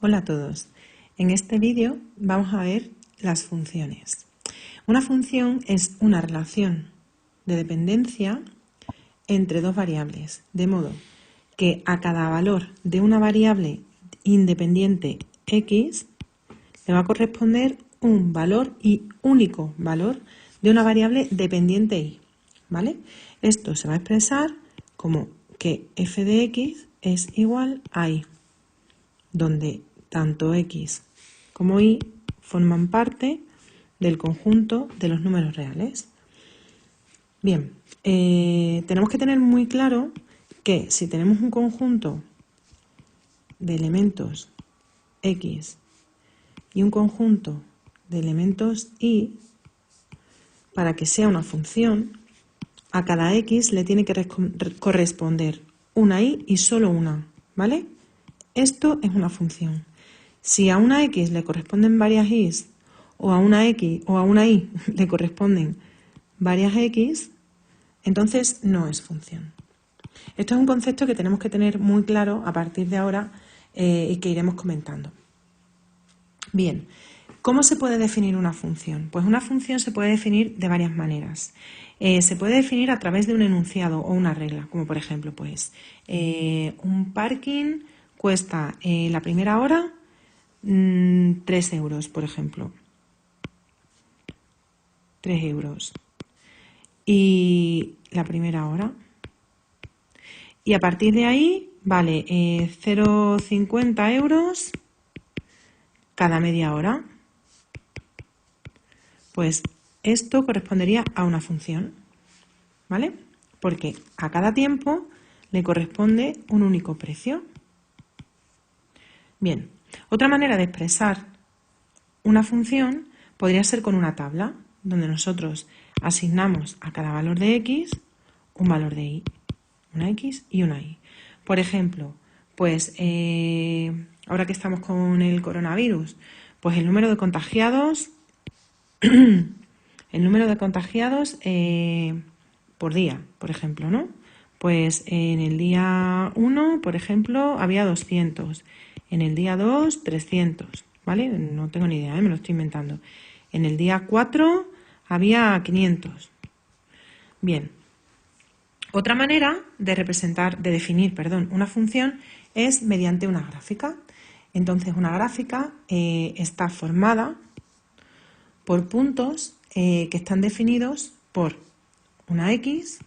Hola a todos. En este vídeo vamos a ver las funciones. Una función es una relación de dependencia entre dos variables, de modo que a cada valor de una variable independiente x le va a corresponder un valor y único valor de una variable dependiente y, ¿vale? Esto se va a expresar como que f de x es igual a y, donde tanto x como y forman parte del conjunto de los números reales. Bien, tenemos que tener muy claro que si tenemos un conjunto de elementos x y un conjunto de elementos y, para que sea una función, a cada x le tiene que corresponder una y solo una, ¿vale? Esto es una función. Si a una x le corresponden varias y o a una x o a una y le corresponden varias x, entonces no es función. Esto es un concepto que tenemos que tener muy claro a partir de ahora y que iremos comentando. Bien, ¿cómo se puede definir una función? Pues una función se puede definir de varias maneras. Se puede definir a través de un enunciado o una regla, como por ejemplo, pues un parking cuesta la primera hora 3 euros, por ejemplo. 3 euros. Y la primera hora. Y a partir de ahí, vale, 0,50 euros cada media hora. Pues esto correspondería a una función, ¿vale? Porque a cada tiempo le corresponde un único precio. Bien, otra manera de expresar una función podría ser con una tabla, donde nosotros asignamos a cada valor de x un valor de y, una x y una y. Por ejemplo, pues ahora que estamos con el coronavirus, pues el número de contagiados por día, por ejemplo, ¿no? Pues en el día 1, por ejemplo, había 200. En el día 2, 300, ¿vale? No tengo ni idea, me lo estoy inventando. En el día 4 había 500. Bien. Otra manera de definir una función es mediante una gráfica. Entonces, una gráfica está formada por puntos que están definidos por una x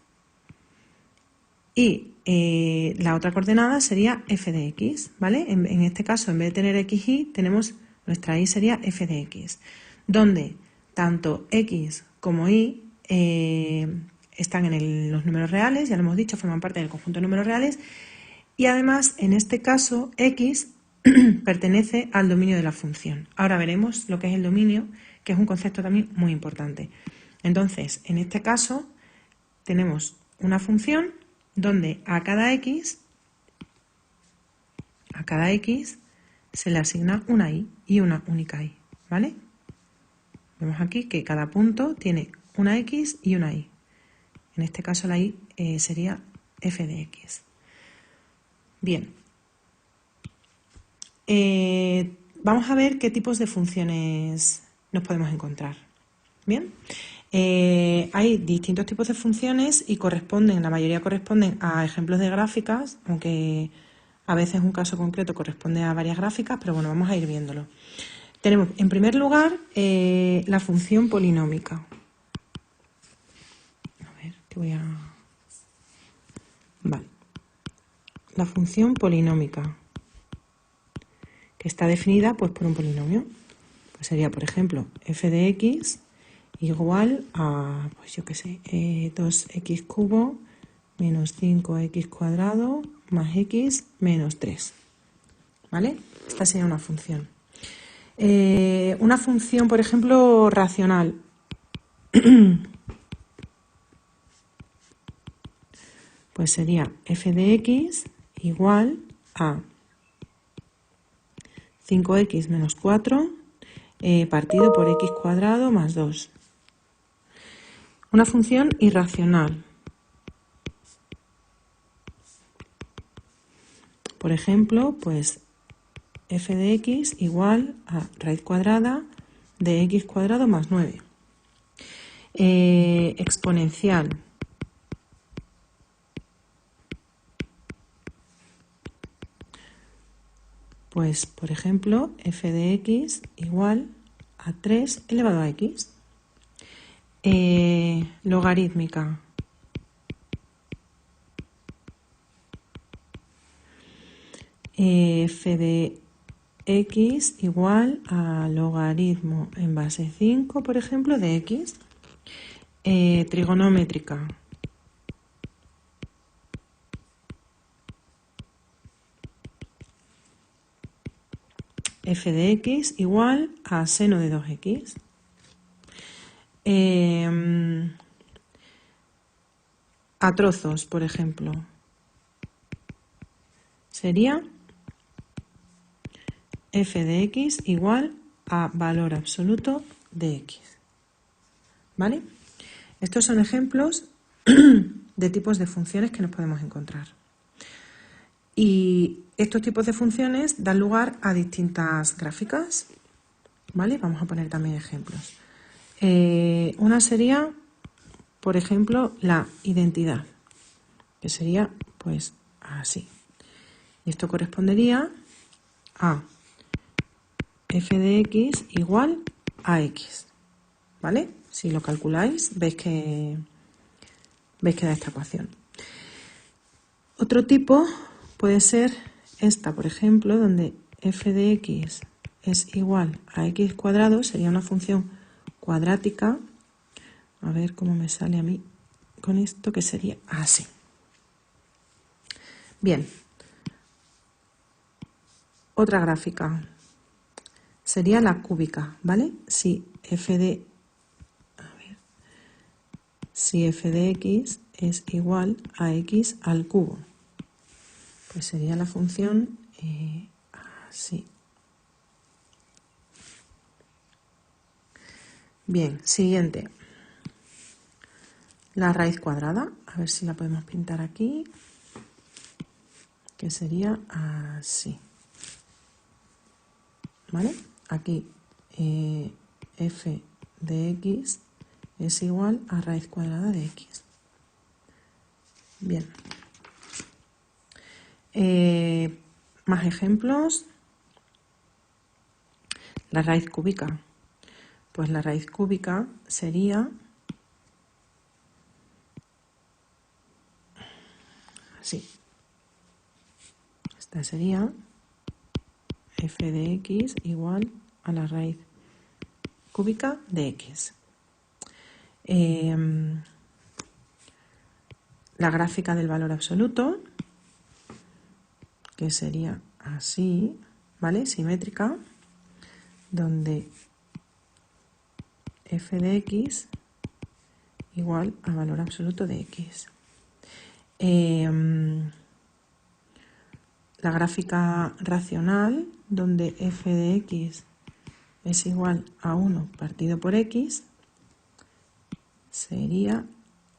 y la otra coordenada sería f de x, ¿vale? En este caso, en vez de tener x y, tenemos nuestra y sería f de x, donde tanto x como y están en los números reales, ya lo hemos dicho, forman parte del conjunto de números reales, y además, en este caso, x pertenece al dominio de la función. Ahora veremos lo que es el dominio, que es un concepto también muy importante. Entonces, en este caso, tenemos una función donde a cada x se le asigna una y y una única y, ¿vale? Vemos aquí que cada punto tiene una x y una y. En este caso la y sería f de x. Bien. Vamos a ver qué tipos de funciones nos podemos encontrar. Bien. Hay distintos tipos de funciones y la mayoría corresponden a ejemplos de gráficas, aunque a veces un caso concreto corresponde a varias gráficas, pero bueno, vamos a ir viéndolo. Tenemos, en primer lugar, la función polinómica. A ver, que voy a... Vale. La función polinómica, que está definida pues, por un polinomio. Pues sería, por ejemplo, f de x igual a, pues yo qué sé, 2x cubo menos 5x cuadrado más x menos 3. ¿Vale? Esta sería una función. Una función, por ejemplo, racional. Pues sería f de x igual a 5x menos 4 partido por x cuadrado más 2. Una función irracional. Por ejemplo, pues f de x igual a raíz cuadrada de x cuadrado más 9. Exponencial. Pues, por ejemplo, f de x igual a 3 elevado a x. Logarítmica. F de x igual a logaritmo en base 5, por ejemplo, de x. Trigonométrica. F de x igual a seno de 2x. A trozos, por ejemplo, sería f de x igual a valor absoluto de x. ¿Vale? Estos son ejemplos de tipos de funciones que nos podemos encontrar. Y estos tipos de funciones dan lugar a distintas gráficas. ¿Vale? Vamos a poner también ejemplos. Una sería, por ejemplo, la identidad, que sería pues así. Y esto correspondería a f de x igual a x. ¿Vale? Si lo calculáis, veis que da esta ecuación. Otro tipo puede ser esta, por ejemplo, donde f de x es igual a x cuadrado, sería una función cuadrática. A ver cómo me sale a mí con esto, que sería así. Bien. Otra gráfica sería la cúbica, ¿vale? Si f de x es igual a x al cubo, pues sería la función así. Bien, siguiente. La raíz cuadrada, a ver si la podemos pintar aquí, que sería así. ¿Vale? Aquí f de x es igual a raíz cuadrada de x. Bien. Más ejemplos. La raíz cúbica. Pues la raíz cúbica sería así. Esta sería f de x igual a la raíz cúbica de x. La gráfica del valor absoluto, que sería así, ¿vale? Simétrica, donde f de x igual a valor absoluto de x. La gráfica racional, donde f de x es igual a 1 partido por x, sería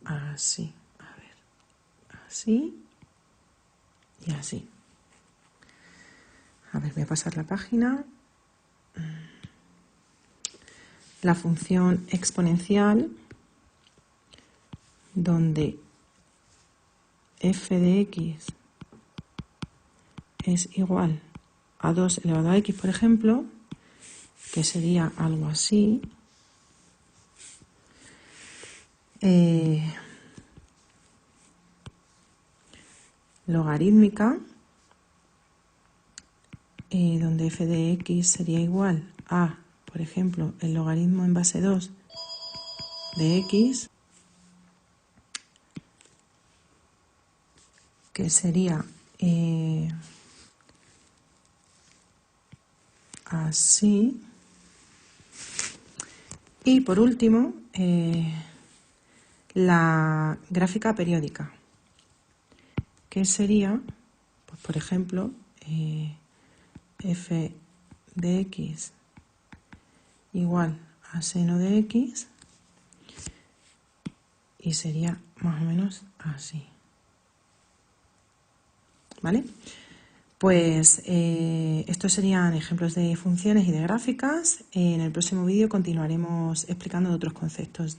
así. A ver, así y así. A ver, voy a pasar la página. La función exponencial, donde f de x es igual a 2 elevado a x, por ejemplo, que sería algo así. Logarítmica, donde f de x sería igual a, por ejemplo, el logaritmo en base 2 de x, que sería así. Y por último, la gráfica periódica, que sería, pues, por ejemplo, f de x igual a seno de x, y sería más o menos así. ¿Vale? Pues estos serían ejemplos de funciones y de gráficas. En el próximo vídeo continuaremos explicando otros conceptos.